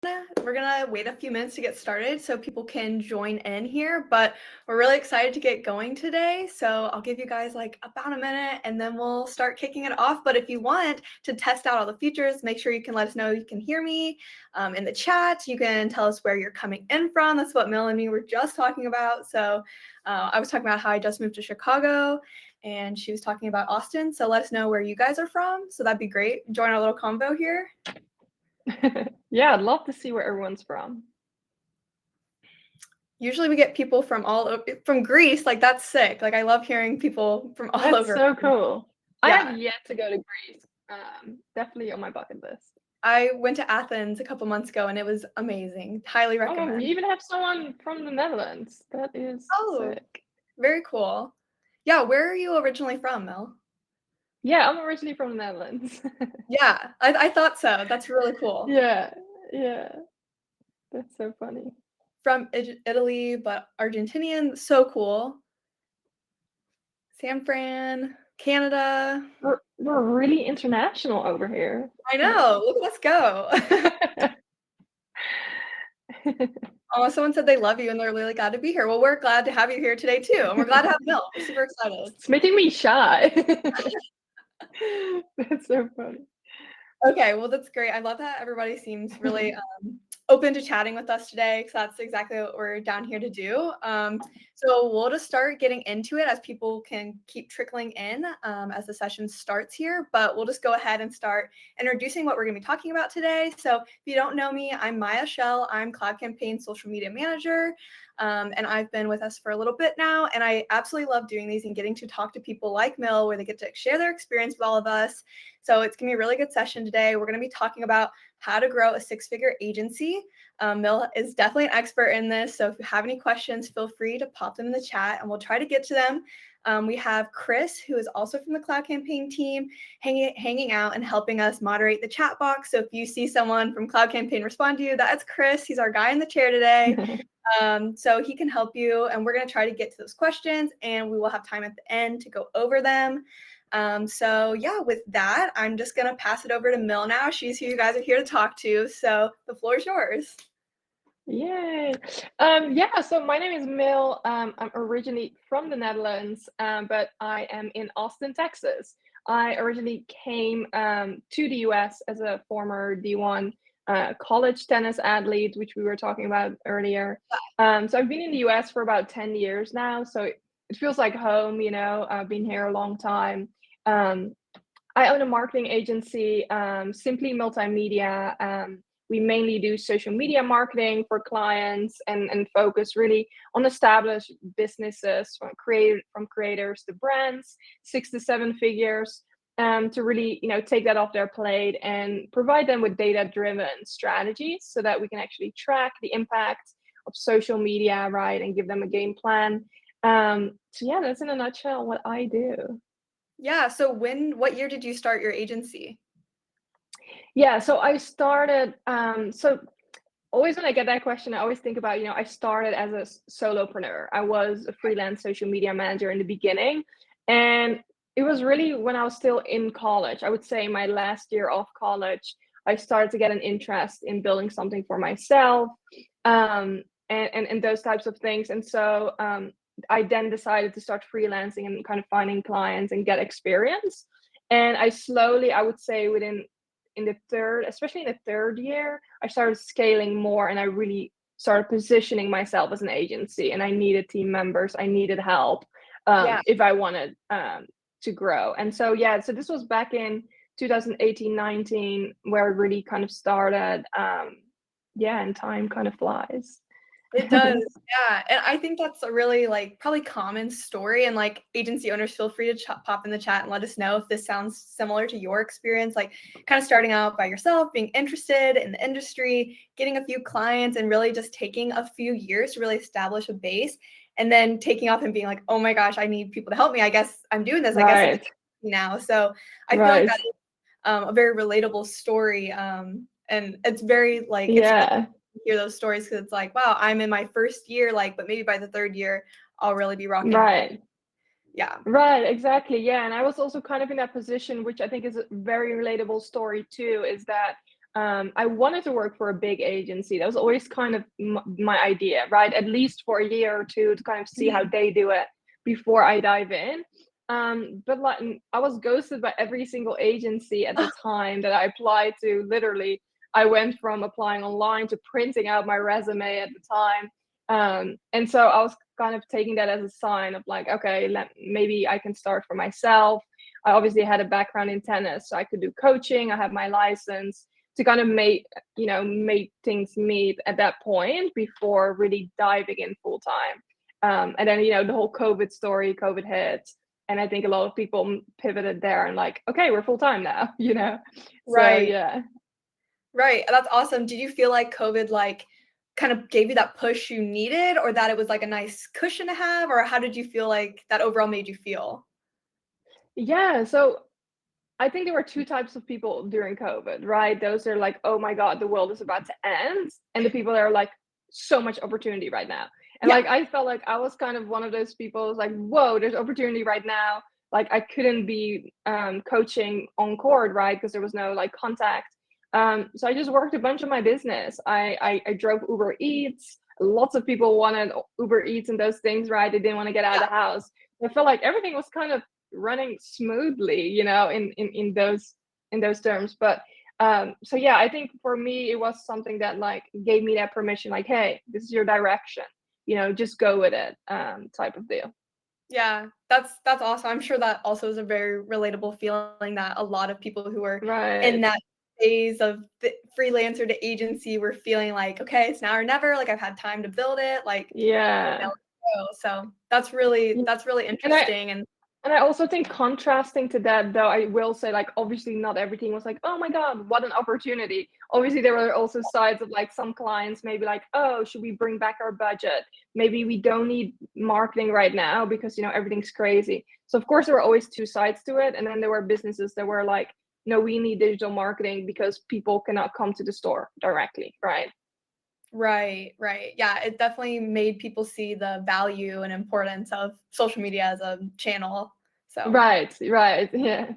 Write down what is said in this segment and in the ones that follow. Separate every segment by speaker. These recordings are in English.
Speaker 1: We're gonna wait a few minutes to get started so people can join in here, but we're really excited to get going today. So I'll give you guys like about a minute and then we'll start kicking it off. But if you want to test out all the features, make sure you can let us know you can hear me in the chat. You can tell us where you're coming in from. That's what Mel and me were just talking about. So I was talking about how I just moved to Chicago and she was talking about Austin. So let us know where you guys are from. So that'd be great. Join our little convo here.
Speaker 2: Yeah, I'd love to see where everyone's from.
Speaker 1: Usually we get people from from Greece. Like, that's sick. Like, I love hearing people from all
Speaker 2: That's
Speaker 1: over.
Speaker 2: so cool. I
Speaker 1: Yeah.
Speaker 2: have yet to go to Greece. Definitely on my bucket list.
Speaker 1: I went to Athens a couple months ago and it was amazing. Highly
Speaker 2: Oh, you
Speaker 1: recommend.
Speaker 2: even have someone from the Netherlands. That is
Speaker 1: Oh,
Speaker 2: sick.
Speaker 1: very cool. Yeah, where are you originally from, Mel?
Speaker 2: Yeah, I'm originally from the Netherlands.
Speaker 1: Yeah, I thought so. That's really cool.
Speaker 2: Yeah, yeah. That's so funny.
Speaker 1: From Italy, but Argentinian. So cool. San Fran, Canada.
Speaker 2: We're really international over here.
Speaker 1: I know. Look, let's go. Oh, someone said they love you and they're really glad to be here. Well, we're glad to have you here today too, and we're glad to have Mel. We're super excited.
Speaker 2: It's making me shy. That's so funny.
Speaker 1: Okay, well, that's great. I love that everybody seems really open to chatting with us today because that's exactly what we're down here to do. So we'll just start getting into it as people can keep trickling in as the session starts here. But we'll just go ahead and start introducing what we're going to be talking about today. So if you don't know me, I'm Maya Shell. I'm Cloud Campaign Social Media Manager. And I've been with us for a little bit now. And I absolutely love doing these and getting to talk to people like Mill where they get to share their experience with all of us. So it's going to be a really good session today. We're going to be talking about how to grow a six-figure agency. Mill is definitely an expert in this. So if you have any questions, feel free to pop them in the chat and we'll try to get to them. We have Chris, who is also from the Cloud Campaign team, hanging out and helping us moderate the chat box. So if you see someone from Cloud Campaign respond to you, that's Chris. He's our guy in the chair today. So he can help you, and we're going to try to get to those questions, and we will have time at the end to go over them. So yeah, with that, I'm just going to pass it over to Mill now. She's who you guys are here to talk to. So the floor is yours.
Speaker 2: Yay. Yeah, so my name is Mil. I'm originally from the Netherlands, but I am in Austin, Texas. I originally came to the US as a former D1 college tennis athlete, which we were talking about earlier. So I've been in the US for about 10 years now, so it feels like home, you know. I've been here a long time. I own a marketing agency, Simply Multimedia. We mainly do social media marketing for clients and focus really on established businesses from creators to brands, 6 to 7 figures, to really take that off their plate and provide them with data-driven strategies so that we can actually track the impact of social media, right, and give them a game plan. So yeah, that's in a nutshell what I do.
Speaker 1: Yeah. So what year did you start your agency?
Speaker 2: Yeah, so I started, so always when I get that question, I always think about, I started as a solopreneur. I was a freelance social media manager in the beginning. And it was really when I was still in college, I would say my last year of college, I started to get an interest in building something for myself, and those types of things. And so I then decided to start freelancing and kind of finding clients and get experience. And I slowly, I would say especially in the third year, I started scaling more and I really started positioning myself as an agency, and I needed team members. I needed help
Speaker 1: Yeah.
Speaker 2: if I wanted to grow. And so, yeah, so this was back in 2018, 19, where it really kind of started. Yeah, and time kind of flies.
Speaker 1: It does, yeah, and I think that's a really, like, probably common story, and, like, agency owners, feel free to pop in the chat and let us know if this sounds similar to your experience, like, kinda starting out by yourself, being interested in the industry, getting a few clients, and really just taking a few years to really establish a base, and then taking off and being like, "Oh my gosh, I need people to help me. I guess I'm doing this. I guess it's
Speaker 2: Right,
Speaker 1: now." So, I feel like
Speaker 2: right.
Speaker 1: that is, a very relatable story, and it's very, like, it's
Speaker 2: Yeah.
Speaker 1: hear those stories because it's like, wow, I'm in my first year, like, but maybe by the third year, I'll really be rocking out.
Speaker 2: Right.
Speaker 1: Yeah.
Speaker 2: Right, exactly. Yeah, and I was also kind of in that position, which I think is a very relatable story too, is that I wanted to work for a big agency. That was always kind of my idea, right? At least for a year or two to kind of see how
Speaker 1: Mhm.
Speaker 2: they do it before I dive in. But like I was ghosted by every single agency at the time that I applied to. Literally, I went from applying online to printing out my resume at the time. And so I was kind of taking that as a sign of like, okay, maybe I can start for myself. I obviously had a background in tennis, so I could do coaching. I have my license to kind of make things meet at that point before really diving in full time. And then the whole COVID story, COVID hit, and I think a lot of people pivoted there and like, okay, we're full time now, So
Speaker 1: Right.
Speaker 2: yeah.
Speaker 1: Right, that's awesome. Did you feel like COVID, like, kind of gave you that push you needed or that it was, like, a nice cushion to have, or how did you feel like that overall made you feel?
Speaker 2: Yeah, so I think there were 2 types of people during COVID, right? Those are like, "Oh my god, the world is about to end," and the people that are like, "So much opportunity right now." And,
Speaker 1: Yeah,
Speaker 2: like, I felt like I was kind of one of those people. It was like, "Whoa, there's opportunity right now." Like, I couldn't be, coaching on court, right? Because there was no, like, contact. So I just worked a bunch of my business. I drove Uber Eats. Lots of people wanted Uber Eats and those things, right? They didn't wanna get out of
Speaker 1: yeah,
Speaker 2: the house. I felt like everything was kind of running smoothly, in those terms. But so yeah, I think for me it was something that like gave me that permission, like, hey, this is your direction, just go with it, type of deal.
Speaker 1: yeah, that's awesome. I'm sure that also is a very relatable feeling that a lot of people who are in
Speaker 2: Right.
Speaker 1: that phase of the freelancer to agency were feeling like, "Okay, it's now or never, like, I've had time to build it, like, now
Speaker 2: Yeah.
Speaker 1: let's go." So, that's really
Speaker 2: And I
Speaker 1: interesting and
Speaker 2: And I also think contrasting to that, though, I will say, like, obviously not everything was like, "Oh my god, what an opportunity." Obviously, there were also sides of, like, some clients maybe like, "Oh, should we bring back our budget? Maybe we don't need marketing right now because, everything's crazy." So, of course, there were always 2 sides to it, and then there were businesses that were like, "No, we need digital marketing because people cannot come to the store directly," right?
Speaker 1: Right, right. Yeah, it definitely made people see the value and importance of social media as a channel. So,
Speaker 2: Right, right, yeah.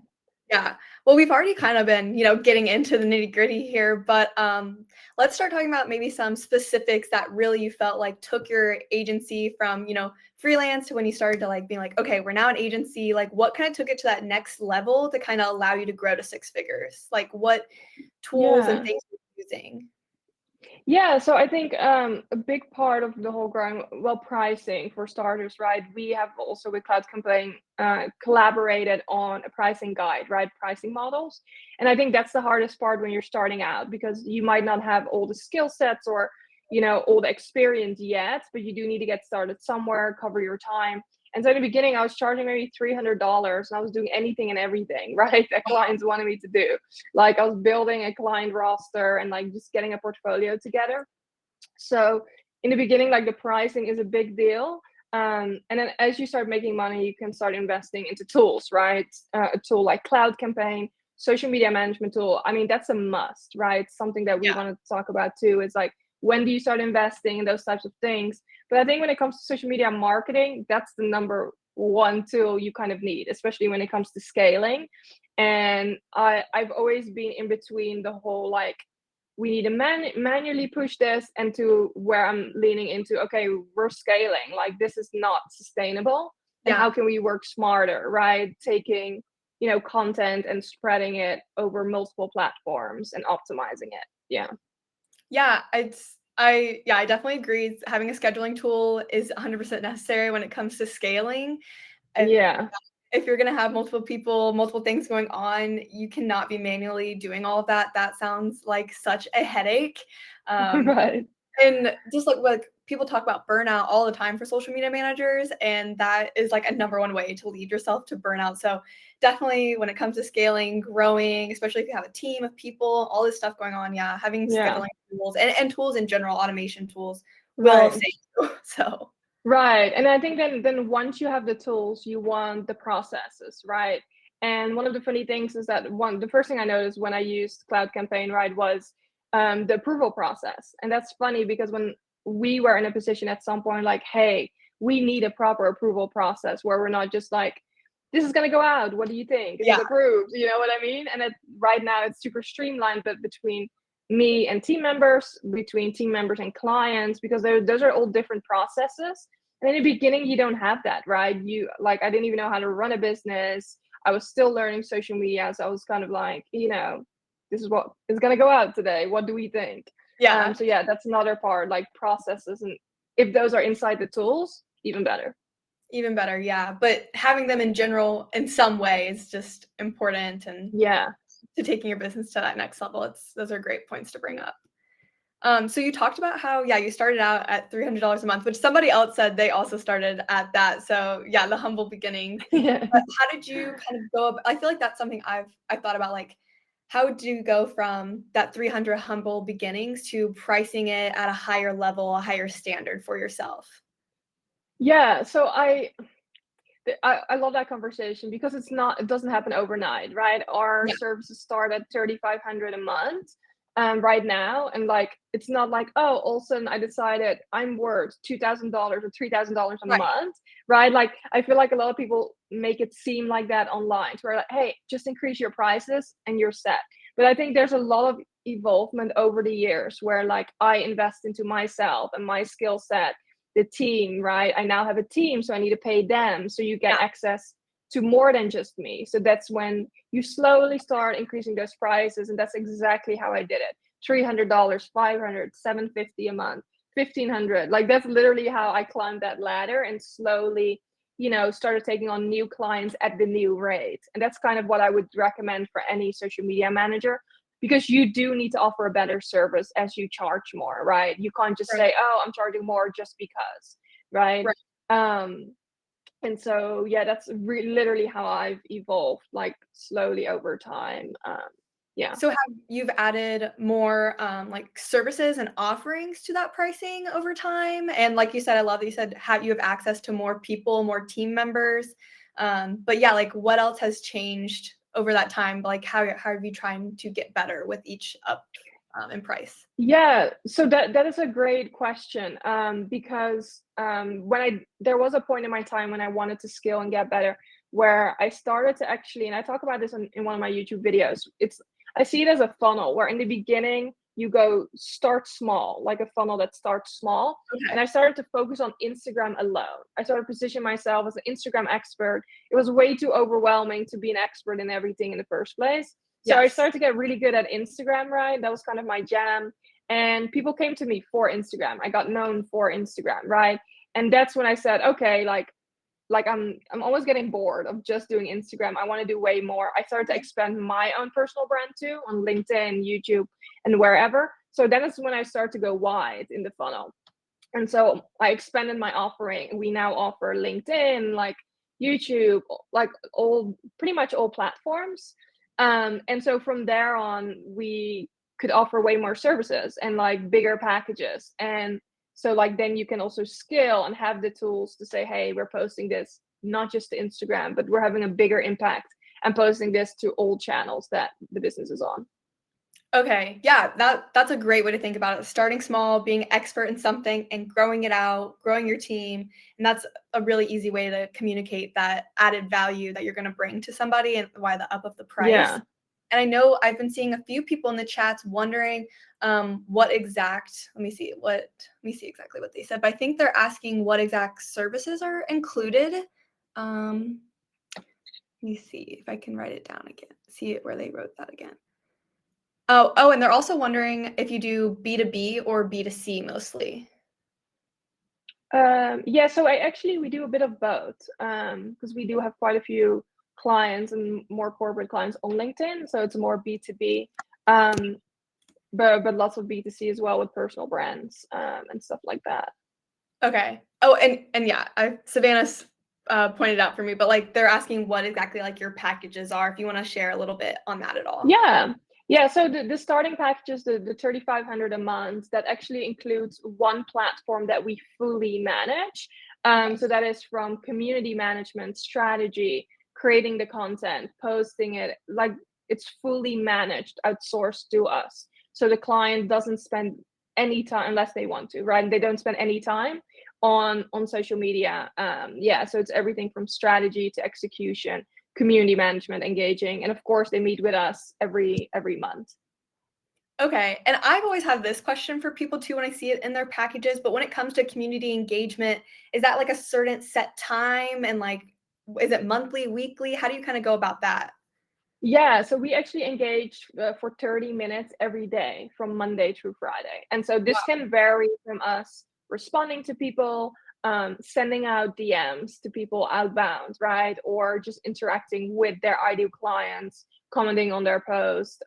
Speaker 1: yeah. Well, we've already kind of been, getting into the nitty-gritty here, but let's start talking about maybe some specifics that really you felt like took your agency from, freelance to when you started to like being like, okay, we're now an agency. Like, what kind of took it to that next level to kind of allow you to grow to six figures? Like, what tools and
Speaker 2: Yeah.
Speaker 1: things you're using?
Speaker 2: Yeah, so I think a big part of the whole growing, well, pricing for starters, right? We have also with Cloud Campaign collaborated on a pricing guide, right? Pricing models. And I think that's the hardest part when you're starting out because you might not have all the skill sets or, all the experience yet, but you do need to get started somewhere, cover your time. And so in the beginning, I was charging maybe $300 and I was doing anything and everything, right? That clients wanted me to do. Like I was building a client roster and like just getting a portfolio together. So in the beginning, like the pricing is a big deal. And then as you start making money, you can start investing into tools, right? A tool like Cloud Campaign, social media management tool. I mean, that's a must, right? Something that we
Speaker 1: Yeah.
Speaker 2: want to talk about too is like, when do you start investing in those types of things? But I think when it comes to social media marketing, that's the number one tool you kind of need, especially when it comes to scaling. And I've always been in between the whole like we need to manually push this and to where I'm leaning into, okay, we're scaling, like this is not sustainable. And
Speaker 1: Yeah.
Speaker 2: how can we work smarter, right? Taking, content and spreading it over multiple platforms and optimizing it. Yeah.
Speaker 1: Yeah, I definitely agree. Having a scheduling tool is 100% necessary when it comes to scaling. If
Speaker 2: Yeah.
Speaker 1: if you're gonna have multiple people, multiple things going on, you cannot be manually doing all of that. That sounds like such a headache. Um,
Speaker 2: Right.
Speaker 1: and just like people talk about burnout all the time for social media managers, and that is like a number one way to lead yourself to burnout. So definitely when it comes to scaling, growing, especially if you have a team of people, all this stuff going on, yeah, having
Speaker 2: Yeah.
Speaker 1: scheduling tools and tools in general, automation tools will
Speaker 2: Right.
Speaker 1: save you. So
Speaker 2: Right, and I think then once you have the tools, you want the processes, right? And one of the funny things is that the first thing I noticed when I used Cloud Campaign, right, was the approval process. And that's funny because when we were in a position at some point like, hey, we need a proper approval process where we're not just like, this is gonna go out. What do you think? Is
Speaker 1: yeah,
Speaker 2: it approved? You know what I mean? And right now it's super streamlined, but between me and team members, between team members and clients, because those are all different processes. And in the beginning, you don't have that, right? I didn't even know how to run a business. I was still learning social media. So I was kind of like, this is what is going to go out today. What do we think?
Speaker 1: Yeah,
Speaker 2: So yeah, that's another part, like processes. And if those are inside the tools, even better.
Speaker 1: even better. Yeah, but having them in general in some way is just important and
Speaker 2: Yeah.
Speaker 1: to taking your business to that next level. Those are great points to bring up. So you talked about how, yeah, you started out at $300 a month, which somebody else said they also started at that. So yeah, the humble beginnings.
Speaker 2: Yeah.
Speaker 1: But how did you kind of go up? I feel like that's something I've thought about, like, how do you go from that 300 humble beginnings to pricing it at a higher level, a higher standard for yourself?
Speaker 2: Yeah. So I love that conversation because it doesn't happen overnight, right? Our
Speaker 1: Yeah,
Speaker 2: services start at 3,500 a month right now. And like, it's not like, oh, all of a sudden I decided I'm worth $2,000 or $3,000 a
Speaker 1: right,
Speaker 2: month, right? Like, I feel like a lot of people make it seem like that online, where like, hey, just increase your prices and you're set. But I think there's a lot of evolvement over the years where like I invest into myself and my skill set, the team, right? I now have a team, so I need to pay them. So you get
Speaker 1: yeah,
Speaker 2: access to more than just me. So that's when you slowly start increasing those prices. And that's exactly how I did it. $300, 500, 750 a month, 1,500. Like that's literally how I climbed that ladder and slowly, started taking on new clients at the new rate. And that's kind of what I would recommend for any social media manager, because you do need to offer a better service as you charge more, right? You can't just
Speaker 1: right,
Speaker 2: say, oh, I'm charging more just because, right?
Speaker 1: right.
Speaker 2: um and so yeah, that's literally how I've evolved, like slowly over time. Yeah.
Speaker 1: So have you've added more, like, services and offerings to that pricing over time? And like you said, I love that you said you have access to more people, more team members. But yeah, like, what else has changed over that time? Like, how have you trying to get better with each up, in price?
Speaker 2: Yeah, so that is a great question, because when there was a point in my time when I wanted to scale and get better, where I started to actually, and I talk about this in one of my YouTube videos. I see it as a funnel where in the beginning you go start small, like a funnel that starts small. And
Speaker 1: Okay.
Speaker 2: I started to focus on Instagram alone. I started to position myself as an Instagram expert. It was way too overwhelming to be an expert in everything in the first place. So I
Speaker 1: Yes.
Speaker 2: started to get really good at Instagram, right? That was kind of my jam, and people came to me for Instagram. I got known for Instagram, right? And that's when I said, okay, like I'm always getting bored of just doing Instagram. I want to do way more. I started to expand my own personal brand too on LinkedIn, YouTube, and wherever. So then is when I start to go wide in the funnel. And so I expanded my offering. We now offer LinkedIn, like YouTube, like all pretty much all platforms. And so from there on, we could offer way more services and like bigger packages. And so like then you can also scale and have the tools to say, hey, we're posting this not just to Instagram, but we're having a bigger impact and posting this to all channels that the business is on.
Speaker 1: Okay, yeah, that's a great way to think about it. Starting small, being expert in something and growing it out, growing your team, and that's a really easy way to communicate that added value that you're gonna bring to somebody and why the up of the price.
Speaker 2: Yeah.
Speaker 1: And I know I've been seeing a few people in the chats wondering, let me see exactly what they said, but I think they're asking what exact services are included. Um, Let me see if I can write it down again. See it where they wrote that again. And they're also wondering if you do B2B or B2C mostly.
Speaker 2: Yeah, so we do a bit of both, because we do have quite a few clients and more corporate clients on LinkedIn, so it's more B2B, um, but lots of B2C as well with personal brands, and stuff like that.
Speaker 1: Okay. Oh, and yeah, Savannah's pointed out for me, but like they're asking what exactly like your packages are. If you want to share a little bit on that at all.
Speaker 2: Yeah. Yeah, so the starting packages, the 3,500 a month, that actually includes one platform that we fully manage.
Speaker 1: Okay.
Speaker 2: So that is from community management, strategy, creating the content, posting it, like it's fully managed, outsourced to us. So the client doesn't spend any time unless they want to, right? They don't spend any time on social media. Yeah, so it's everything from strategy to execution, community management, engaging, and of course they meet with us every month.
Speaker 1: Okay, and I've always had this question for people too when I see it in their packages, but when it comes to community engagement, is that like a certain set time and like is it monthly, weekly? How do you kind of go about that?
Speaker 2: Yeah, so we actually engage for 30 minutes every day from Monday through Friday. And so this
Speaker 1: Wow.
Speaker 2: can vary from us responding to people, sending out DMs to people outbound, right? Or just interacting with their ideal clients, commenting on their post,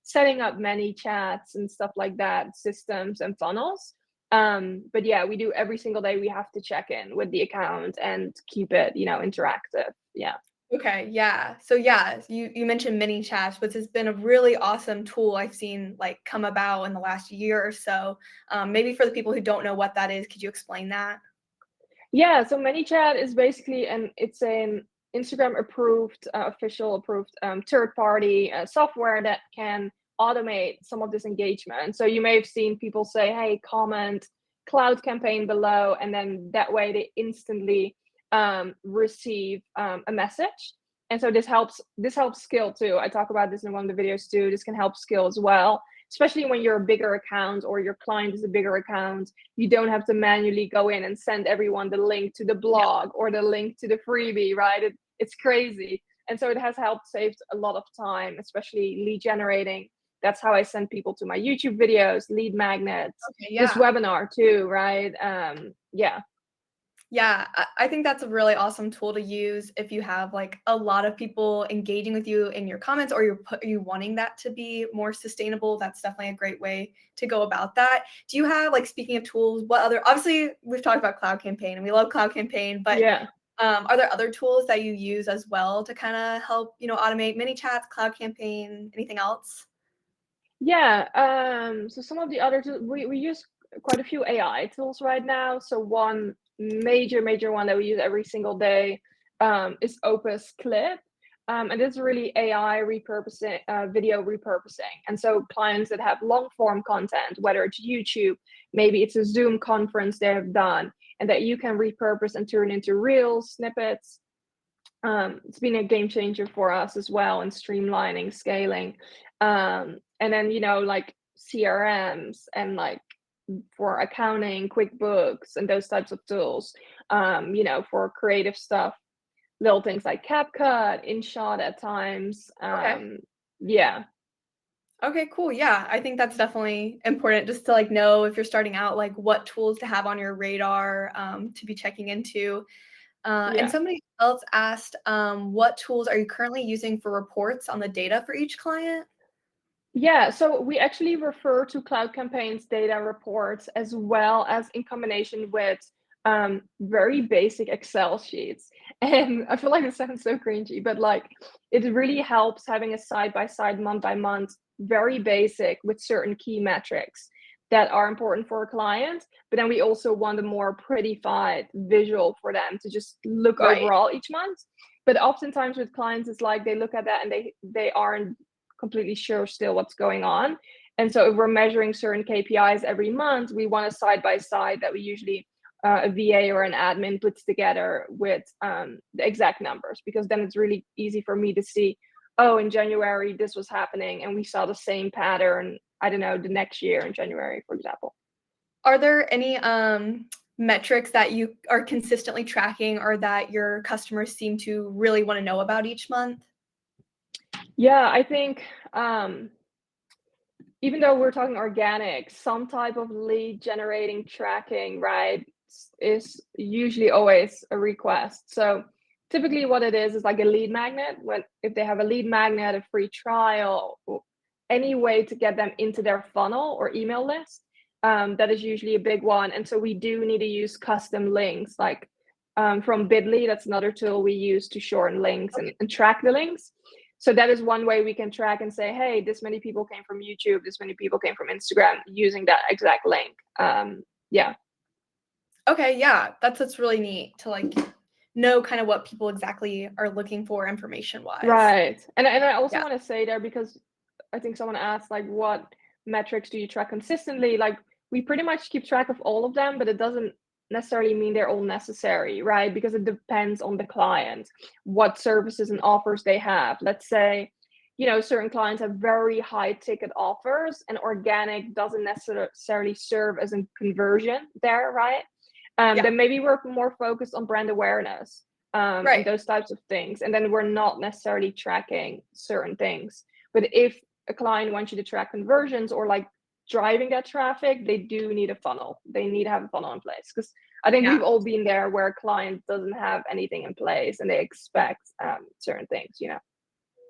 Speaker 2: setting up many chats and stuff like that, systems and funnels. But yeah, we do every single day. We have to check in with the account and keep it, interactive. Yeah.
Speaker 1: Okay, yeah. So yeah, you mentioned mini chats, which has been a really awesome tool I've seen like come about in the last year or so. Maybe for the people who don't know what that is, could you explain that?
Speaker 2: Yeah, so ManyChat is basically an Instagram approved, official approved third party software that can automate some of this engagement. So you may have seen people say, "Hey, comment cloud campaign below," and then that way they instantly receive a message. And so this helps scale too. I talk about this in one of the videos too. This can help scale as well, especially when you're a bigger account or your client is a bigger account. You don't have to manually go in and send everyone the link to the
Speaker 1: Yeah.
Speaker 2: blog or the link to the freebie, right? It's crazy. And so it has helped save a lot of time, especially lead generating. That's how I send people to my YouTube videos, lead magnets,
Speaker 1: Okay,
Speaker 2: this
Speaker 1: yeah.
Speaker 2: webinar too, right? Yeah.
Speaker 1: Yeah, I think that's a really awesome tool to use if you have like a lot of people engaging with you in your comments or you wanting that to be more sustainable. That's definitely a great way to go about that. Do you have like speaking of tools, what other obviously we've talked about Cloud Campaign and we love Cloud Campaign, but
Speaker 2: Yeah.
Speaker 1: are there other tools that you use as well to kind of help, automate mini chats, Cloud Campaign, anything else?
Speaker 2: Yeah, so some of the other we use quite a few AI tools right now. So one major one that we use every single day is Opus Clip, and it's really AI repurposing, video repurposing. And so clients that have long form content, whether it's YouTube, maybe it's a Zoom conference they have done, and that you can repurpose and turn into reels, snippets. It's been a game changer for us as well in streamlining, scaling. And then, like CRMs and like for accounting, QuickBooks, and those types of tools, for creative stuff, little things like CapCut, InShot at times.
Speaker 1: Okay.
Speaker 2: Yeah.
Speaker 1: Okay, cool. Yeah, I think that's definitely important just to like know if you're starting out, like what tools to have on your radar to be checking into. And
Speaker 2: Yeah.
Speaker 1: somebody else asked, what tools are you currently using for reports on the data for each client?
Speaker 2: Yeah, so we actually refer to Cloud Campaign's data reports as well as in combination with very basic Excel sheets. And I feel like it sounds so cringy, but like it really helps having a side by side, month by month, very basic with certain key metrics that are important for a client. But then we also want a more prettified visual for them to just look
Speaker 1: Right.
Speaker 2: overall each month. But oftentimes with clients, it's like they look at that and they aren't completely sure still what's going on. And so if we're measuring certain KPIs every month, we want a side by side that we usually a VA or an admin puts together with the exact numbers, because then it's really easy for me to see, oh, in January this was happening, and we saw the same pattern. I don't know, the next year in January, for example.
Speaker 1: Are there any metrics that you are consistently tracking or that your customers seem to really want to know about each month?
Speaker 2: Yeah, I think um, even though we're talking organic, some type of lead generating tracking, right, is usually always a request. So typically what it is like a lead magnet. When if they have a lead magnet, a free trial, or any way to get them into their funnel or email list, that is usually a big one. And so we do need to use custom links, like from Bitly. That's another tool we use to shorten links and track the links. So that is one way we can track and say, hey, this many people came from YouTube, this many people came from Instagram using that exact link. Yeah.
Speaker 1: Okay, yeah, that's really neat to like know kind of what people exactly are looking for information wise.
Speaker 2: Right. And I also
Speaker 1: Yeah.
Speaker 2: want to say there, because I think someone asked like what metrics do you track consistently? Like we pretty much keep track of all of them, but it doesn't necessarily mean they're all necessary, right? Because it depends on the client, what services and offers they have. Let's say certain clients have very high ticket offers, and organic doesn't necessarily serve as a conversion there, right?
Speaker 1: Yeah.
Speaker 2: Then maybe we're more focused on brand awareness, and
Speaker 1: Right.
Speaker 2: those types of things. And then we're not necessarily tracking certain things. But if a client wants you to track conversions or like driving that traffic, they do need a funnel. They need to have a funnel in place, because I think
Speaker 1: Yeah.
Speaker 2: we've all been there where a client doesn't have anything in place and they expect certain things.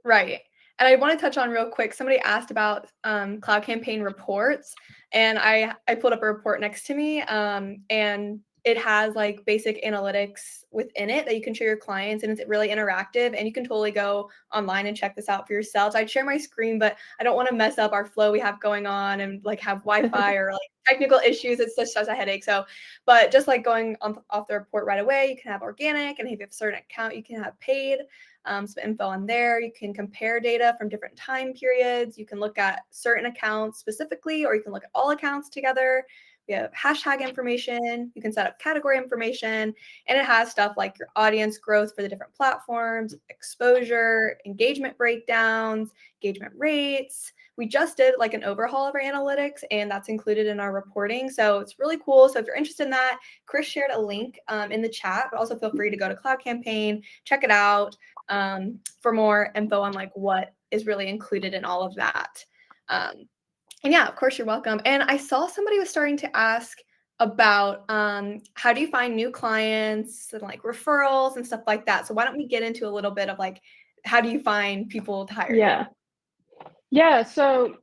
Speaker 1: Right. And I want to touch on real quick. Somebody asked about Cloud Campaign reports, and I pulled up a report next to me, and it has like basic analytics within it that you can show your clients, and it's really interactive. And you can totally go online and check this out for yourselves. I'd share my screen, but I don't want to mess up our flow we have going on and like have Wi-Fi or like technical issues. It's just such a headache. So, but just like going on off the report right away, you can have organic, and if you have a certain account, you can have paid. Some info on there. You can compare data from different time periods. You can look at certain accounts specifically, or you can look at all accounts together. We have hashtag information. You can set up category information, and it has stuff like your audience growth for the different platforms, exposure, engagement breakdowns, engagement rates. We just did like an overhaul of our analytics, and that's included in our reporting. So it's really cool. So if you're interested in that, Chris shared a link in the chat, but also feel free to go to Cloud Campaign, check it out for more info on like what is really included in all of that. And yeah, of course, you're welcome. And I saw somebody was starting to ask about how do you find new clients and like referrals and stuff like that. So why don't we get into a little bit of like, how do you find people to hire you?
Speaker 2: Yeah. Yeah. So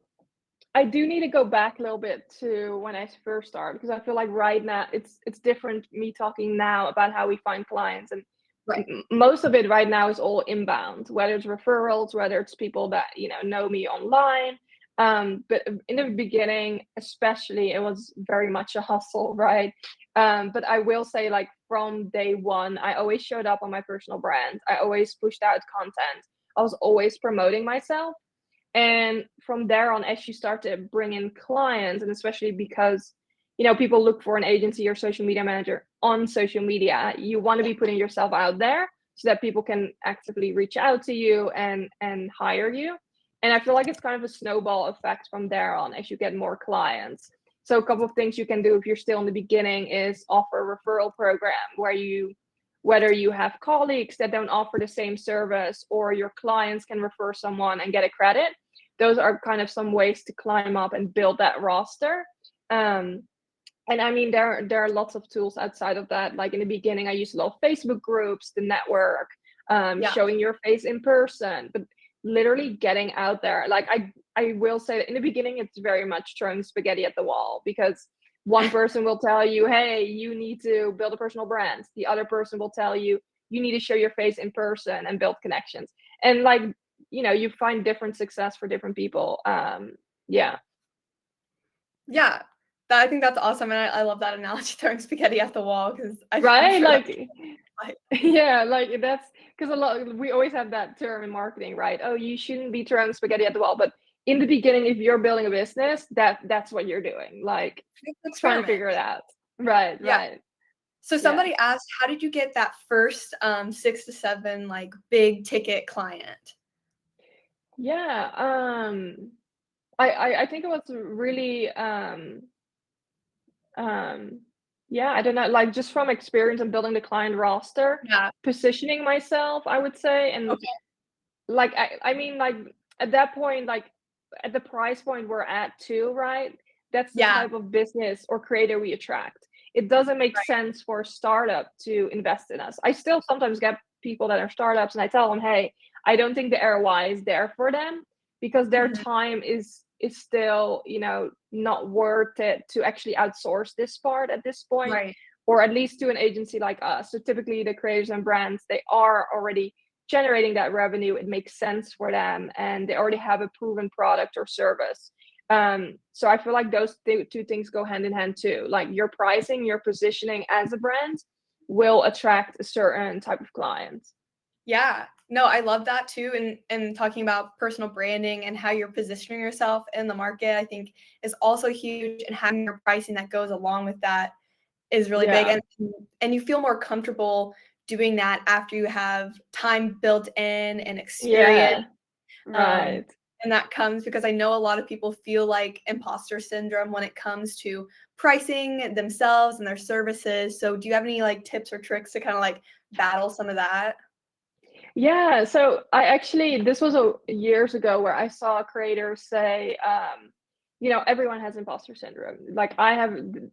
Speaker 2: I do need to go back a little bit to when I first started, because I feel like right now it's different me talking now about how we find clients, and
Speaker 1: Right.
Speaker 2: most of it right now is all inbound, whether it's referrals, whether it's people that know me online. But in the beginning, especially, it was very much a hustle, right? But I will say, like from day one, I always showed up on my personal brand. I always pushed out content. I was always promoting myself. And from there on, as you start to bring in clients, and especially because people look for an agency or social media manager on social media, you want to be putting yourself out there so that people can actively reach out to you and hire you. And I feel like it's kind of a snowball effect from there on as you get more clients. So a couple of things you can do if you're still in the beginning is offer a referral program where whether you have colleagues that don't offer the same service or your clients can refer someone and get a credit. Those are kind of some ways to climb up and build that roster. Um, and I mean, there are lots of tools outside of that. Like in the beginning, I used a lot of Facebook groups, the network,
Speaker 1: Yeah.
Speaker 2: showing your face in person, but literally getting out there. Like I will say that in the beginning, it's very much throwing spaghetti at the wall, because one person will tell you, hey, you need to build a personal brand. The other person will tell you, you need to show your face in person and build connections. And like, you find different success for different people. Yeah.
Speaker 1: Yeah. I think that's awesome. And I love that analogy, throwing spaghetti at the wall, because I'm
Speaker 2: Right?
Speaker 1: sure that's
Speaker 2: Like,
Speaker 1: like,
Speaker 2: yeah, like that's because we always have that term in marketing, right? Oh, you shouldn't be throwing spaghetti at the wall. But in the beginning, if you're building a business, that's what you're doing, like
Speaker 1: it's an
Speaker 2: trying to
Speaker 1: experiment.
Speaker 2: figure it out. Right,
Speaker 1: Yeah.
Speaker 2: right.
Speaker 1: So
Speaker 2: Yeah.
Speaker 1: somebody asked, how did you get that first 6 to 7 like big ticket client?
Speaker 2: Yeah. I think it was really um yeah, I don't know, like just from experience and building the client roster,
Speaker 1: Yeah.
Speaker 2: positioning myself, I would say. And
Speaker 1: Okay.
Speaker 2: like I mean, like at that point, like at the price point we're at too, right? That's the
Speaker 1: Yeah.
Speaker 2: type of business or creator we attract. It doesn't make
Speaker 1: Right.
Speaker 2: sense for a startup to invest in us. I still sometimes get people that are startups and I tell them, hey, I don't think the ROI is there for them, because their
Speaker 1: Mhm.
Speaker 2: time is still, not worth it to actually outsource this part at this point,
Speaker 1: Right.
Speaker 2: or at least to an agency like us. So typically the creators and brands, they are already generating that revenue. It makes sense for them and they already have a proven product or service. So I feel like those two things go hand in hand too. Like your pricing, your positioning as a brand will attract a certain type of client.
Speaker 1: Yeah. No, I love that too. And talking about personal branding and how you're positioning yourself in the market, I think is also huge. And having your pricing that goes along with that is really big.
Speaker 2: Yeah.
Speaker 1: And you feel more comfortable doing that after you have time built in and experience.
Speaker 2: Yeah. Right.
Speaker 1: And that comes because I know a lot of people feel like imposter syndrome when it comes to pricing themselves and their services. So do you have any like tips or tricks to kind of like battle some of that?
Speaker 2: Yeah, so I actually this was years ago where I saw a creator say, everyone has imposter syndrome. Like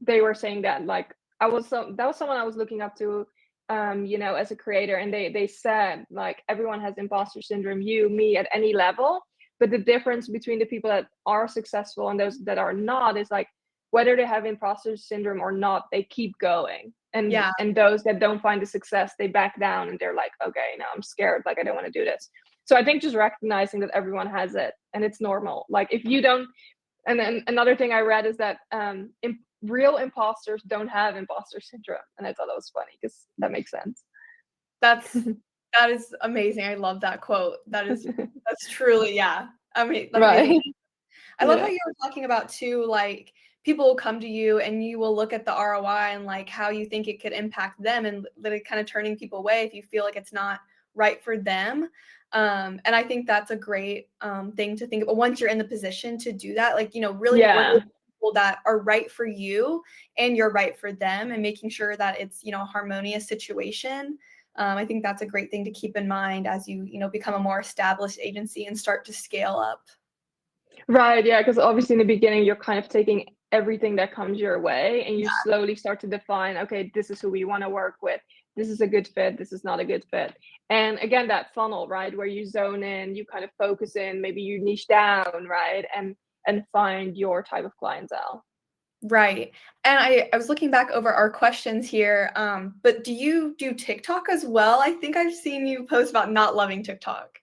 Speaker 2: they were saying that like that was someone I was looking up to, as a creator, and they said like everyone has imposter syndrome, you, me, at any level. But the difference between the people that are successful and those that are not is like whether they have imposter syndrome or not, they keep going.
Speaker 1: Yeah,
Speaker 2: And those that don't find the success, they back down and they're like, okay, now I'm scared, like I don't want to do this. So I think just recognizing that everyone has it and it's normal. Like if you don't, and then another thing I read is that real imposters don't have imposter syndrome, and I thought that was funny because that makes sense.
Speaker 1: that's that is amazing. I love that quote. That's truly, yeah. I mean, that's amazing.
Speaker 2: Right.
Speaker 1: I love how
Speaker 2: Yeah.
Speaker 1: you were talking about too, like people will come to you and you will look at the ROI and like how you think it could impact them and literally kind of turning people away if you feel like it's not right for them. And I think that's a great thing to think about once you're in the position to do that, like, really work
Speaker 2: Yeah.
Speaker 1: with people that are right for you and you're right for them and making sure that it's, a harmonious situation. I think that's a great thing to keep in mind as you become a more established agency and start to scale up.
Speaker 2: Right, yeah, because obviously in the beginning, you're kind of taking everything that comes your way and you slowly start to define, okay, this is who we want to work with. This is a good fit. This is not a good fit. And again, that funnel, right, where you zone in, you kind of focus in, maybe you niche down, right, and find your type of clientele.
Speaker 1: Right. And I was looking back over our questions here, but do you do TikTok as well? I think I've seen you post about not loving TikTok.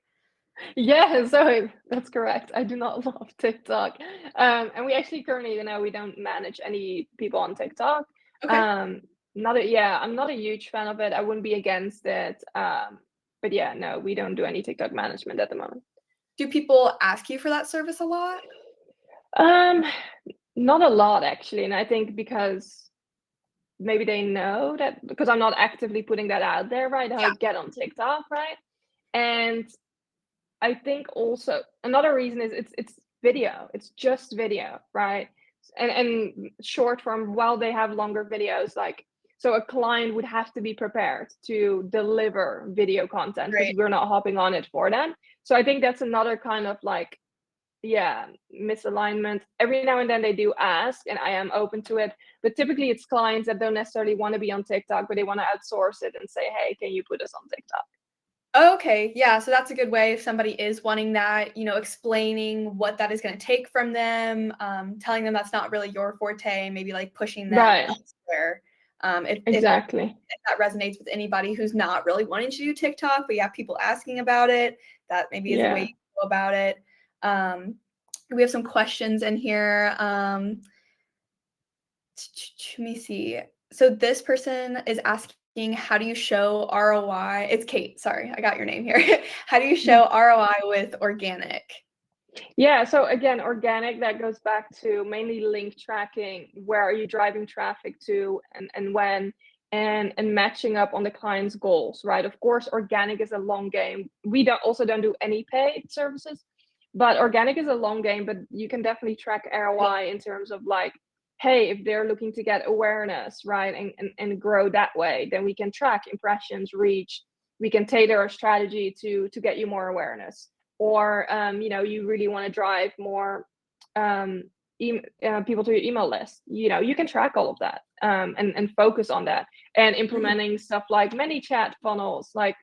Speaker 2: Yeah, so that's correct. I do not love TikTok. And we actually currently, we don't manage any people on TikTok.
Speaker 1: Okay.
Speaker 2: Um, not a, yeah, I'm not a huge fan of it. I wouldn't be against it. But yeah, no, we don't do any TikTok management at the moment.
Speaker 1: Do people ask you for that service a lot?
Speaker 2: Um, Not a lot actually, and I think because maybe they know that because I'm not actively putting that out there, right? How I
Speaker 1: Yeah,
Speaker 2: get on TikTok, right? And I think also another reason is it's video. It's just video, right? And short form, while they have longer videos, like so a client would have to be prepared to deliver video content because
Speaker 1: great.
Speaker 2: we're not hopping on it for them. So I think that's another kind of like, yeah, misalignment. Every now and then they do ask, and I am open to it. But typically it's clients that don't necessarily want to be on TikTok, but they want to outsource it and say, hey, can you put us on TikTok?
Speaker 1: Okay, yeah, so that's a good way if somebody is wanting that, explaining what that is gonna take from them, telling them that's not really your forte, maybe, like, pushing them
Speaker 2: Right,
Speaker 1: elsewhere.
Speaker 2: exactly.
Speaker 1: If that resonates with anybody who's not really wanting to do TikTok, but you have people asking about it, that maybe is a way
Speaker 2: Yeah.
Speaker 1: you go about it. Um, we have some questions in here. Let me see. So this person is asking, how do you show ROI? It's Kate. Sorry, I got your name here. How do you show ROI with organic?
Speaker 2: Yeah, so again, organic, that goes back to mainly link tracking. Where are you driving traffic to and when, and matching up on the client's goals, right? Of course, organic is a long game. We don't do any paid services, but organic is a long game, but you can definitely track ROI in terms of like, hey, if they're looking to get awareness, right, and grow that way, then we can track impressions, reach. We can tailor a strategy to get you more awareness, or you really want to drive more people to your email list. You can track all of that, and focus on that, and
Speaker 1: Mhm.
Speaker 2: implementing stuff like many chat funnels like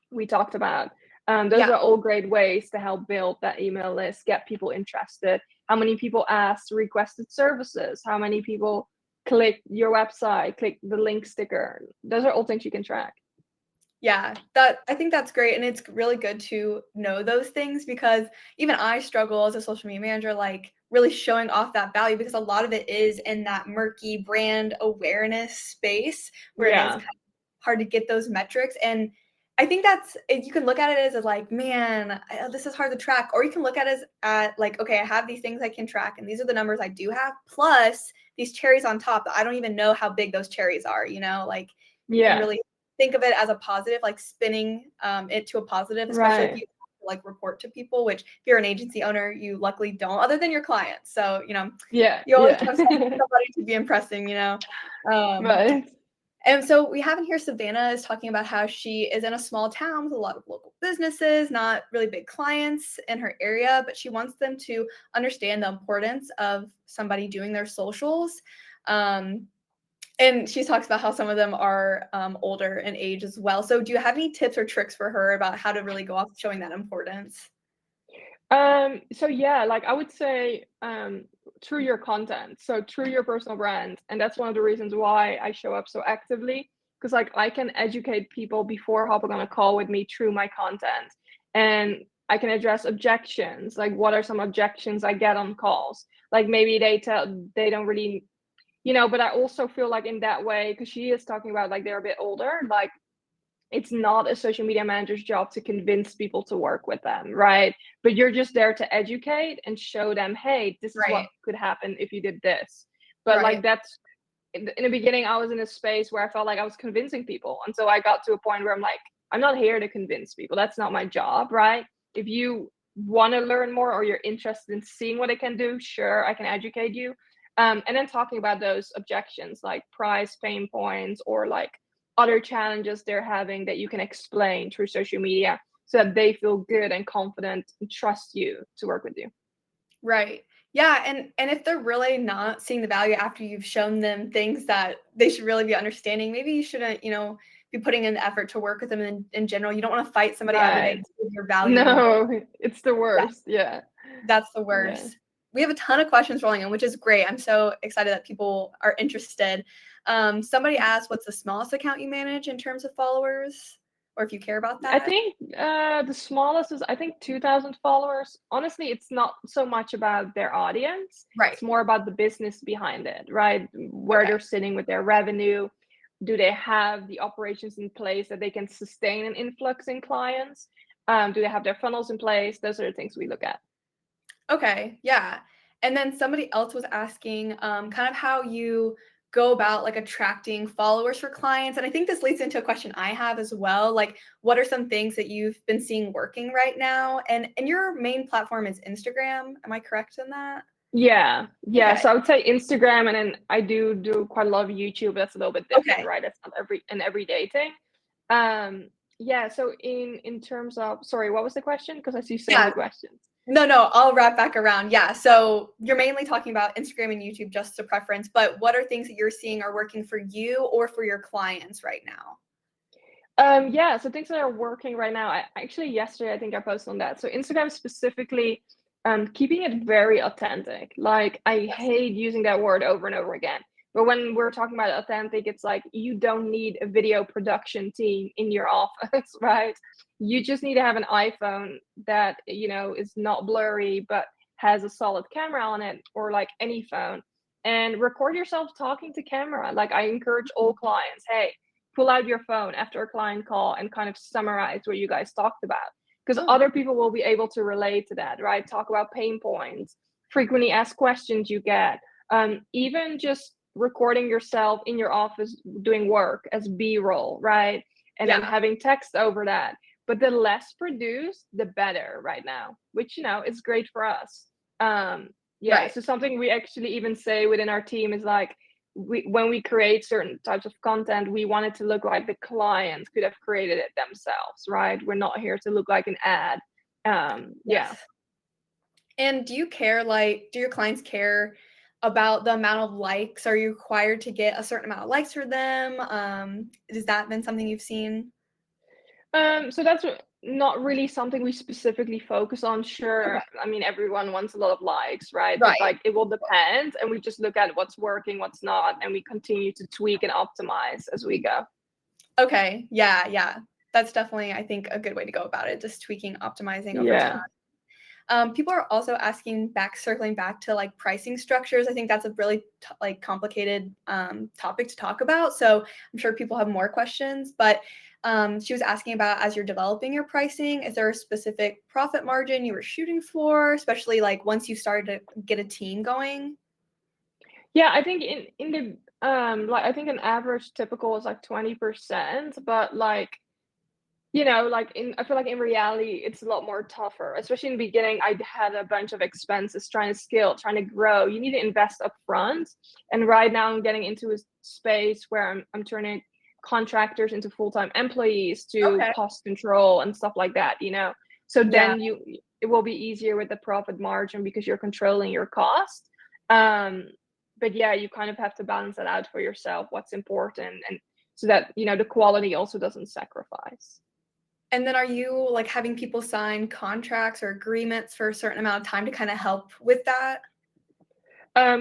Speaker 2: we talked about. Those
Speaker 1: Yeah,
Speaker 2: are all great ways to help build that email list, get people interested. How many people asked requested services, how many people click your website, click the link sticker. Those are all things you can track.
Speaker 1: yeah. I think that's great, and it's really good to know those things because even I struggle as a social media manager, like really showing off that value because a lot of it is in that murky brand awareness space where it is
Speaker 2: Yeah.
Speaker 1: kind of hard to get those metrics. And I think you can look at it as like, man, this is hard to track, or you can look at it as at like, okay, I have these things I can track, and these are the numbers I do have, plus these cherries on top that I don't even know how big those cherries are. Like you can
Speaker 2: Yeah.
Speaker 1: really think of it as a positive, like spinning it to a positive, especially if
Speaker 2: Right.
Speaker 1: you like report to people, which if you're an agency owner, you luckily don't, other than your clients. So,
Speaker 2: Yeah,
Speaker 1: you always
Speaker 2: yeah.
Speaker 1: have somebody to be impressing. Um,
Speaker 2: Right.
Speaker 1: and so we have in here Savannah is talking about how she is in a small town with a lot of local businesses, not really big clients in her area, but she wants them to understand the importance of somebody doing their socials. Um, and she talks about how some of them are older in age as well. So do you have any tips or tricks for her about how to really go off showing that importance?
Speaker 2: So yeah, like I would say, through your content, so through your personal brand, and that's one of the reasons why I show up so actively, because like I can educate people before hopping on a call with me through my content, and I can address objections. Like, what are some objections I get on calls? Like maybe they don't really, but I also feel like in that way, because she is talking about like they're a bit older, like it's not a social media manager's job to convince people to work with them, right? But you're just there to educate and show them, hey, this is what
Speaker 1: Right,
Speaker 2: could happen if you did this. But like
Speaker 1: right,
Speaker 2: that's in the beginning, I was in a space where I felt like I was convincing people. And so I got to a point where I'm like, I'm not here to convince people. That's not my job, right? If you want to learn more or you're interested in seeing what I can do, sure, I can educate you. And then talking about those objections like price, pain points, or like other challenges they're having that you can explain through social media so that they feel good and confident and trust you to work with you.
Speaker 1: right. Yeah, and if they're really not seeing the value after you've shown them things that they should really be understanding, maybe you shouldn't, be putting in the effort to work with them in general. You don't want to fight somebody every day
Speaker 2: Right.
Speaker 1: to give your value.
Speaker 2: No, it's the
Speaker 1: Yeah,
Speaker 2: worst. Yeah.
Speaker 1: that's the
Speaker 2: Yeah.
Speaker 1: worst. We have a ton of questions rolling in, which is great. I'm so excited that people are interested. Somebody asked, what's the smallest account you manage in terms of followers, or if you care about
Speaker 2: I
Speaker 1: that?
Speaker 2: think the smallest is I think 2,000 followers. Honestly, it's not so much about their audience.
Speaker 1: Right.
Speaker 2: It's more about the business behind it, right? Where
Speaker 1: Okay.
Speaker 2: they're sitting with their revenue. Do they have the operations in place that they can sustain an influx in clients? Do they have their funnels in place? Those are the things we look at.
Speaker 1: Okay, yeah. And then somebody else was asking, kind of how you go about like attracting followers for clients. And I think this leads into a question I have as well. Like, what are some things that you've been seeing working right now? And your main platform is Instagram. Am I correct in that?
Speaker 2: Yeah, yeah.
Speaker 1: Okay.
Speaker 2: So I would say Instagram, and then I do quite a lot of YouTube. That's a little bit different,
Speaker 1: Okay.
Speaker 2: right? That's not an everyday thing. Um, yeah. So in terms of, sorry, what was the question? Because I see so
Speaker 1: Yeah.
Speaker 2: many questions.
Speaker 1: No, I'll wrap back around. Yeah. So you're mainly talking about Instagram and YouTube, just a preference, but what are things that you're seeing are working for you or for your clients right now?
Speaker 2: Yeah. So things that are working right now. I actually yesterday I think I posted on that. So Instagram specifically, keeping it very authentic. Like I
Speaker 1: Yes.
Speaker 2: hate using that word over and over again. But when we're talking about authentic, it's like you don't need a video production team in your office, right? You just need to have an iPhone that, is not blurry, but has a solid camera on it, or like any phone, and record yourself talking to camera. Like I encourage all clients, hey, pull out your phone after a client call and kind of summarize what you guys talked about, because
Speaker 1: Oh,
Speaker 2: other people will be able to relate to that, right? Talk about pain points, frequently asked questions you get, even just recording yourself in your office doing work as b-roll, right? And then
Speaker 1: yeah.
Speaker 2: having text over that. But the less produced the better right now, which is great for us. Yeah,
Speaker 1: Right.
Speaker 2: so something we actually even say within our team is like, when we create certain types of content, we want it to look like the client could have created it themselves, right? We're not here to look like an ad. Yeah.
Speaker 1: Yes. And do your clients care about the amount of likes? Are you required to get a certain amount of likes for them? Has that been something you've seen?
Speaker 2: So that's not really something we specifically focus on.
Speaker 1: Okay.
Speaker 2: Sure, I mean everyone wants a lot of likes, right? But
Speaker 1: Right.
Speaker 2: like it will depend, and we just look at what's working, what's not, and we continue to tweak and optimize as we go.
Speaker 1: Okay. Yeah, yeah. That's definitely, I think, a good way to go about it, just tweaking, optimizing over time.
Speaker 2: Yeah.
Speaker 1: People are also asking circling back to like pricing structures. I think that's a really like complicated topic to talk about. So I'm sure people have more questions, but she was asking about as you're developing your pricing, is there a specific profit margin you were shooting for, especially like once you started to get a team going?
Speaker 2: Yeah, I think in the like I think an average typical is like 20%, but like I feel like in reality, it's a lot more tougher, especially in the beginning. I had a bunch of expenses trying to scale, trying to grow. You need to invest upfront. And right now I'm getting into a space where I'm turning contractors into full-time employees to
Speaker 1: Okay.
Speaker 2: cost control and stuff like that. So
Speaker 1: Yeah.
Speaker 2: then it will be easier with the profit margin because you're controlling your cost. Um, but yeah, you kind of have to balance that out for yourself, what's important, and so that the quality also doesn't sacrifice.
Speaker 1: And then are you, like, having people sign contracts or agreements for a certain amount of time to kinda help with that?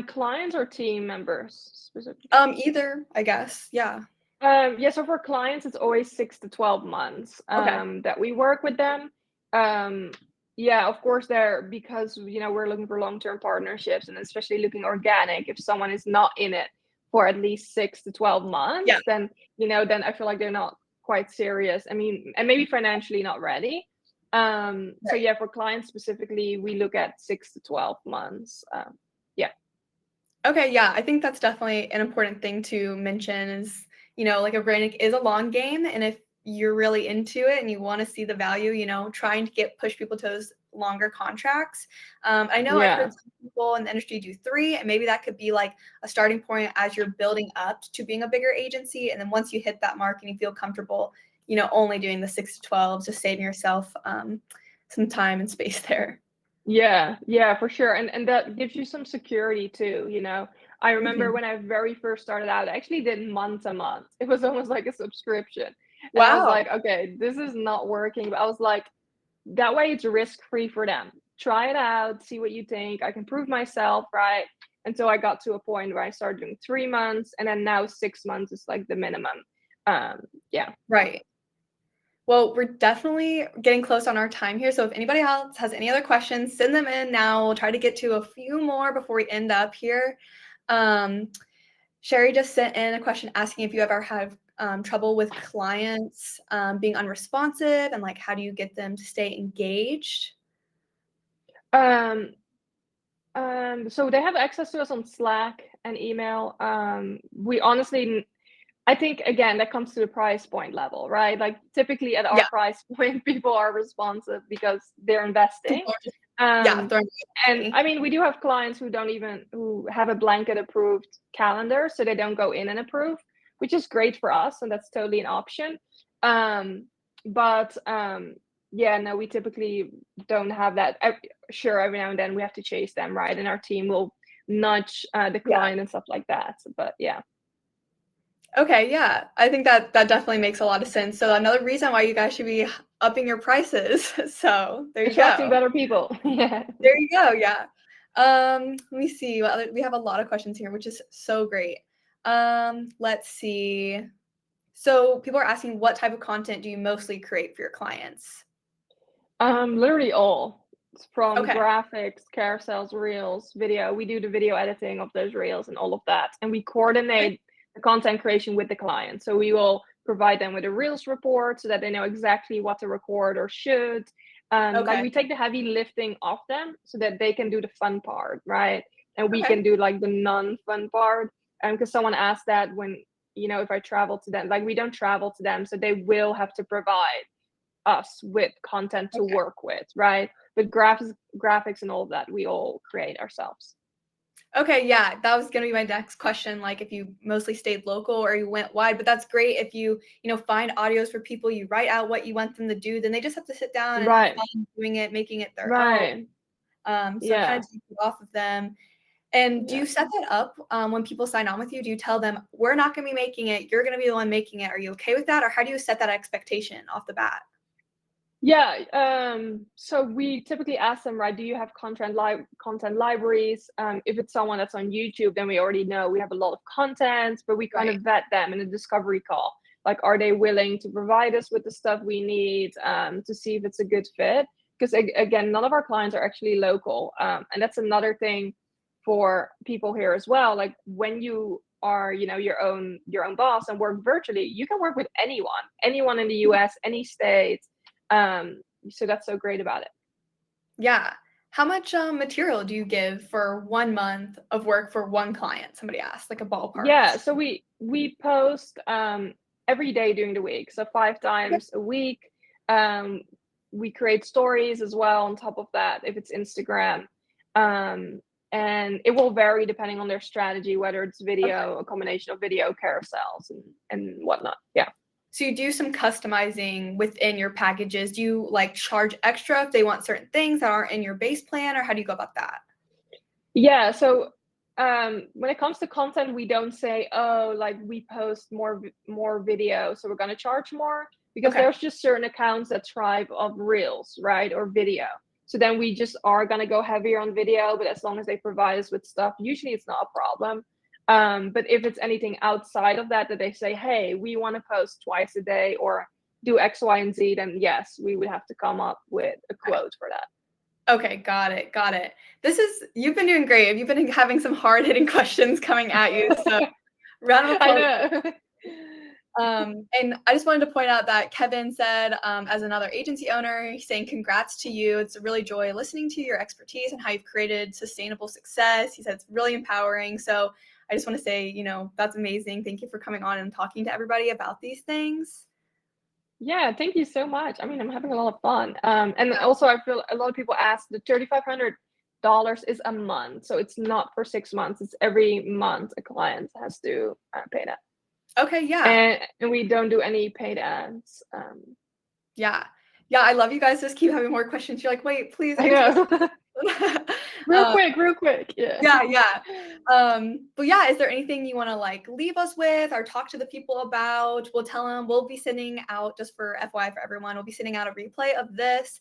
Speaker 2: Clients or team members specifically?
Speaker 1: Either, I guess, yeah.
Speaker 2: Yeah, so for clients, it's always 6 to 12 months,
Speaker 1: Okay.
Speaker 2: that we work with them. Um, yeah, of course, because, we're looking for long-term partnerships and especially looking organic. If someone is not in it for at least 6 to 12
Speaker 1: Yeah,
Speaker 2: months, then I feel like they're not quite serious. I mean, and maybe financially not ready. So
Speaker 1: right.
Speaker 2: yeah, for clients specifically, we look at 6 to 12 months. Yeah.
Speaker 1: Okay, yeah, I think that's definitely an important thing to mention is, like organic is a long game, and if you're really into it and you wanna see the value, trying to push people to those longer contracts. I know I've
Speaker 2: Yeah.
Speaker 1: heard some people in the industry do 3, and maybe that could be, like, a starting point as you're building up to being a bigger agency, and then once you hit that mark and you feel comfortable, only doing the 6 to 12, just saving yourself, some time and space there.
Speaker 2: Yeah, yeah, for sure, and that gives you some security too. I remember
Speaker 1: Mhm.
Speaker 2: when I very first started out, I actually did month a month. It was almost like a subscription, and I was
Speaker 1: Wow.
Speaker 2: like, "Okay, this is not working," but I was like, "That way it's risk-free for them. Try it out, see what you think. I can prove myself, right?" Until I got to a point where I started doing 3 months, and then now 6 months is like the minimum. Yeah.
Speaker 1: Right. Well, we're definitely getting close on our time here. So if anybody else has any other questions, send them in now. We'll try to get to a few more before we end up here. Um, Sherry just sent in a question asking if you ever have trouble with clients being unresponsive and like how do you get them to stay engaged?
Speaker 2: Um so they have access to us on Slack and email. We honestly I think again that comes to the price point level, right? Like typically at our
Speaker 1: Yeah,
Speaker 2: price point, people are responsive because they're investing.
Speaker 1: people are just
Speaker 2: Um,
Speaker 1: throwing
Speaker 2: and
Speaker 1: money.
Speaker 2: I mean, we do have clients who have a blanket approved calendar, so they don't go in and approve, which is great for us, and that's totally an option. But yeah, no, we typically don't have that. Sure, every now and then we have to chase them, right? And our team will nudge the
Speaker 1: Yeah.
Speaker 2: client and stuff like that. But yeah.
Speaker 1: Okay, yeah. I think that definitely makes a lot of sense. So another reason why you guys should be upping your prices. So there you
Speaker 2: Attracting
Speaker 1: go.
Speaker 2: better people. Yeah.
Speaker 1: There you go, yeah. Let me see what other we have a lot of questions here, which is so great. Let's see. So people are asking what type of content do you mostly create for your clients?
Speaker 2: Literally all. It's from
Speaker 1: Okay,
Speaker 2: graphics, carousels, reels, video. We do the video editing of those reels and all of that. And we
Speaker 1: okay,
Speaker 2: coordinate the content creation with the client. So we will provide them with a reels report so that they know exactly what to record or should. Like
Speaker 1: okay,
Speaker 2: we take the heavy lifting off them so that they can do the fun part, right? And we
Speaker 1: okay,
Speaker 2: can do like the non-fun part. Because someone asked that if I travel to them, like we don't travel to them, so they will have to provide us with content to
Speaker 1: okay.
Speaker 2: work with, right? But graphics and all of that, we all create ourselves.
Speaker 1: Okay, yeah, that was gonna be my next question, like, if you mostly stayed local or you went wide, but that's great if you find audios for people, you write out what you want them to do, then they just have to sit down and have
Speaker 2: Right,
Speaker 1: fun doing it, making it their own.
Speaker 2: right.
Speaker 1: So it kinda
Speaker 2: Yeah,
Speaker 1: takes it off of them. And do
Speaker 2: yeah.
Speaker 1: you set that up, when people sign on with you? Do you tell them, "We're not gonna be making it, you're gonna be the one making it." Are you okay with that? Or how do you set that expectation off the bat?
Speaker 2: Yeah, so we typically ask them, right, do you have content libraries? If it's someone that's on YouTube, then we already know we have a lot of content, but we kind
Speaker 1: Right.
Speaker 2: of vet them in a discovery call. Like, are they willing to provide us with the stuff we need to see if it's a good fit? Because again, none of our clients are actually local, and that's another thing for people here as well. Like when you are, your own boss and work virtually, you can work with anyone in the US, any state. So that's so great about it.
Speaker 1: Yeah. How much, material do you give for 1 month of work for 1 client? Somebody asked, like a ballpark.
Speaker 2: Yeah, so we post every day during the week, so 5
Speaker 1: Okay.
Speaker 2: times a week. We create stories as well on top of that if it's Instagram. And it will vary depending on their strategy, whether it's
Speaker 1: Okay.
Speaker 2: video, a combination of video carousels and whatnot. Yeah.
Speaker 1: So you do some customizing within your packages. Do you like charge extra if they want certain things that aren't in your base plan, or how do you go about that?
Speaker 2: Yeah. So when it comes to content, we don't say, oh, like we post more video, so we're gonna charge more, because
Speaker 1: Okay.
Speaker 2: there's just certain accounts that thrive of reels, right, or video. So then we just are gonna go heavier on video, but as long as they provide us with stuff, usually it's not a problem. But if it's anything outside of that, that they say, hey, we want to post twice a day or do X, Y, and Z, then yes, we would have to come up with a
Speaker 1: Okay.
Speaker 2: quote for that.
Speaker 1: Okay, got it, got it. You've been doing great. You've been having some hard-hitting questions coming at you, so round of
Speaker 2: I
Speaker 1: applause.
Speaker 2: know.
Speaker 1: And I just wanted to point out that Kevin said, as another agency owner, he's saying congrats to you. It's a really joy listening to your expertise and how you've created sustainable success. He said it's really empowering. So I just want to say, that's amazing. Thank you for coming on and talking to everybody about these things.
Speaker 2: Yeah, thank you so much. I mean, I'm having a lot of fun. And also, I feel a lot of people ask, the $3,500 is a month, so it's not for 6 months. It's every month a client has to pay that,
Speaker 1: Okay, yeah.
Speaker 2: and we don't do any paid ads.
Speaker 1: Yeah. Yeah, I love you guys just keep having more questions. You're like, "Wait, please
Speaker 2: I
Speaker 1: answer
Speaker 2: know.
Speaker 1: this." Um,
Speaker 2: Real quick. Yeah.
Speaker 1: yeah, yeah. But yeah, is there anything you wanna, like, leave us with or talk to the people about? We'll tell them we'll be sending out, just for FYI for everyone, we'll be sending out a replay of this,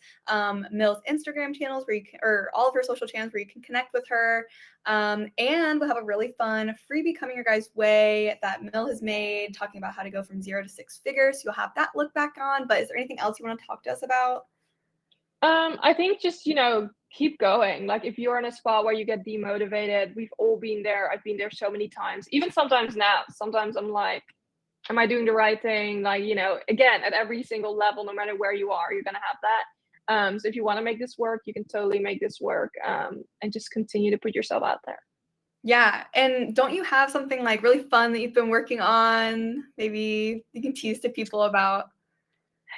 Speaker 1: Mill's Instagram channels where you can, or all of her social channels where you can connect with her. And we'll have a really fun freebie coming your guys' way that Mill has made, talking about how to go from 0 to 6 figures. So you'll have that look back on. But is there anything else you wanna talk to us about?
Speaker 2: I think just, keep going. Like, if you're in a spot where you get demotivated, we've all been there. I've been there so many times. Even sometimes now, sometimes I'm like, am I doing the right thing? Like, again, at every single level, no matter where you are, you're gonna have that. So if you want to make this work, you can totally make this work. And just continue to put yourself out there.
Speaker 1: Yeah, and don't you have something, like, really fun that you've been working on? Maybe you can tease to people about.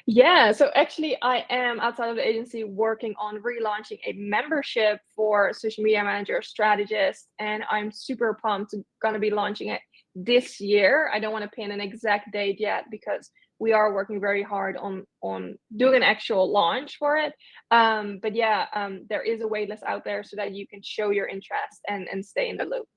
Speaker 2: Yeah, so actually, I am outside of the agency working on relaunching a membership for social media manager strategists, and I'm super pumped to gonna be launching it this year. I don't want to pin an exact date yet because we are working very hard on doing an actual launch for it. But yeah, there is a waitlist out there so that you can show your interest and stay in the loop.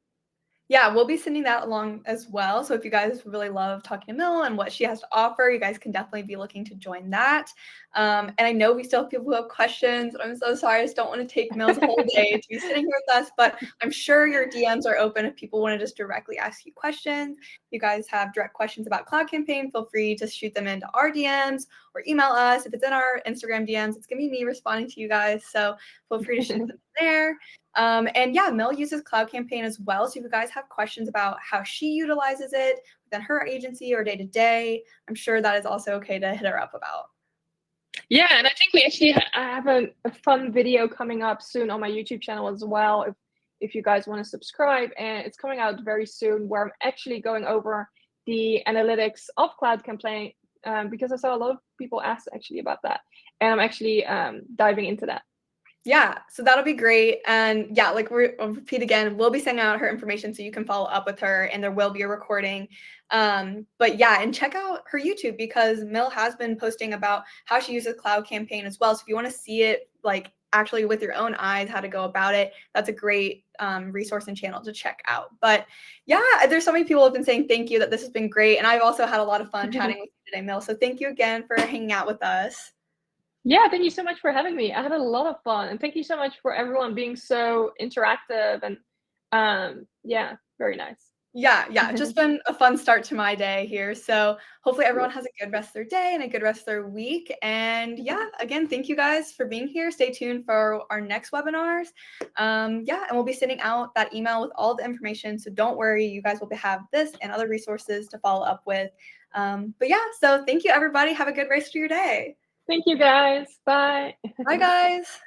Speaker 1: Yeah, we'll be sending that along as well. So if you guys really love talking to Mill and what she has to offer, you guys can definitely be looking to join that. And I know we still have people who have questions. I'm so sorry. I just don't want to take Mill's whole day to be sitting here with us, but I'm sure your DMs are open if people want to just directly ask you questions. If you guys have direct questions about Cloud Campaign, feel free to shoot them into our DMs or email us. If it's in our Instagram DMs, it's going to be me responding to you guys. So feel free to shoot them there. And yeah, Mill uses Cloud Campaign as well. So if you guys have questions about how she utilizes it within her agency or day to day, I'm sure that is also okay to hit her up about.
Speaker 2: Yeah, and I think we actually I have a fun video coming up soon on my YouTube channel as well. If you guys want to subscribe, and it's coming out very soon, where I'm actually going over the analytics of Cloud Campaign, because I saw a lot of people ask actually about that, and I'm actually diving into that.
Speaker 1: Yeah, so that'll be great. And yeah, like I'll repeat again, we'll be sending out her information so you can follow up with her, and there will be a recording. But yeah, and check out her YouTube because Mill has been posting about how she uses Cloud Campaign as well. So if you want to see it like actually with your own eyes, how to go about it, that's a great resource and channel to check out. But yeah, there's so many people who have been saying thank you, that this has been great. And I've also had a lot of fun chatting with you today, Mill. So thank you again for hanging out with us.
Speaker 2: Yeah, thank you so much for having me. I had a lot of fun, and thank you so much for everyone being so interactive and yeah, very nice.
Speaker 1: Yeah, yeah, just been a fun start to my day here. So hopefully everyone has a good rest of their day and a good rest of their week. And yeah, again, thank you guys for being here. Stay tuned for our next webinars. Yeah, and we'll be sending out that email with all the information. So don't worry, you guys will have this and other resources to follow up with. But yeah, so thank you everybody. Have a good rest of your day.
Speaker 2: Thank you guys. Bye.
Speaker 1: Bye guys.